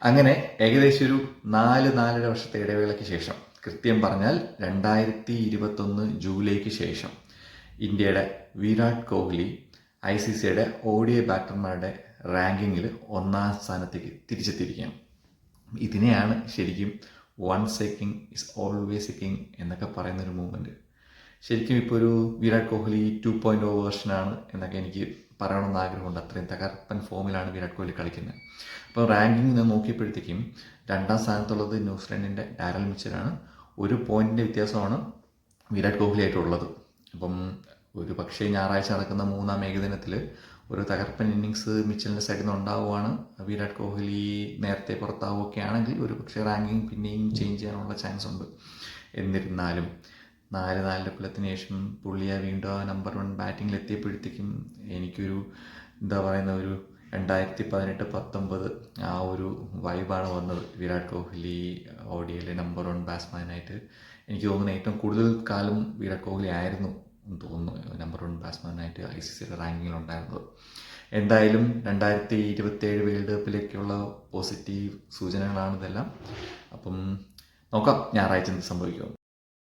അങ്ങനെ ഏകദേശം ഒരു 4-4.5 വർഷത്തെ ഇടവേളയ്ക്ക് ശേഷം, കൃത്യം പറഞ്ഞാൽ 2021 ജൂലൈക്ക് ശേഷം, ഇന്ത്യയുടെ വിരാട് കോഹ്ലി ICCയുടെ ODI ബാറ്റർമാരുടെ റാങ്കിങ്ങിൽ 1ാം സ്ഥാനത്തേക്ക് തിരിച്ചെത്തിയിരിക്കുകയാണ്. ഇതിനെയാണ് ശരിക്കും once a king is always a king എന്നൊക്കെ പറയുന്നൊരു മൂവ്മെൻറ്റ്. ശരിക്കും ഇപ്പോൾ ഒരു വിരാട് കോഹ്ലി 2.0 വേർഷനാണ് എന്നൊക്കെ എനിക്ക് പറയണമെന്ന് ആഗ്രഹമുണ്ട്. അത്രയും തകർപ്പൻ ഫോമിലാണ് വിരാട് കോഹ്ലി കളിക്കുന്നത്. അപ്പോൾ റാങ്കിങ് ഞാൻ നോക്കിയപ്പോഴത്തേക്കും 2ാം സ്ഥാനത്തുള്ളത് ന്യൂസിലൻഡിൻ്റെ ഡാരൽ മിച്ചലാണ്. 1 പോയിൻറ്റിൻ്റെ വ്യത്യാസമാണ് വിരാട് കോഹ്ലി ആയിട്ടുള്ളത്. അപ്പം ഒരു പക്ഷേ ഞായറാഴ്ച നടക്കുന്ന 3ാം ഏകദിനത്തിൽ ഒരു തകർപ്പൻ ഇന്നിങ്സ് മിച്ചലിൻ്റെ സൈഡിൽ നിന്ന് ഉണ്ടാവുകയാണ്. വിരാട് കോഹ്ലി നേരത്തെ പുറത്താവുകയൊക്കെ ആണെങ്കിൽ ഒരു പക്ഷേ റാങ്കിങ് പിന്നെയും ചേഞ്ച് ചെയ്യാനുള്ള ചാൻസ് ഉണ്ട്. എന്നിരുന്നാലും 4-4 കൊല്ലത്തിന് ശേഷം പുള്ളിയെ വീണ്ടും ആ നമ്പർ 1 ബാറ്റിങ്ങിൽ എത്തിയപ്പോഴത്തേക്കും എനിക്കൊരു എന്താ പറയുന്ന ഒരു 2018-19 ആ ഒരു വൈബാണ് വന്നത്. വിരാട് കോഹ്ലി ODIയിലെ നമ്പർ 1 ബാറ്റ്സ്മാനായിട്ട് എനിക്ക് തോന്നുന്നു ഏറ്റവും കൂടുതൽ കാലം വിരാട് കോഹ്ലി ആയിരുന്നു എന്ന് തോന്നുന്നു നമ്പർ 1 ബാറ്റ്സ്മാനായിട്ട് ICCയുടെ റാങ്കിങ്ങിലുണ്ടായിരുന്നത്. എന്തായാലും 2027 വേൾഡ് കപ്പിലേക്കുള്ള പോസിറ്റീവ് സൂചനകളാണ് ഇതെല്ലാം. അപ്പം നോക്കാം ഞായറാഴ്ച എന്ത് സംഭവിക്കും.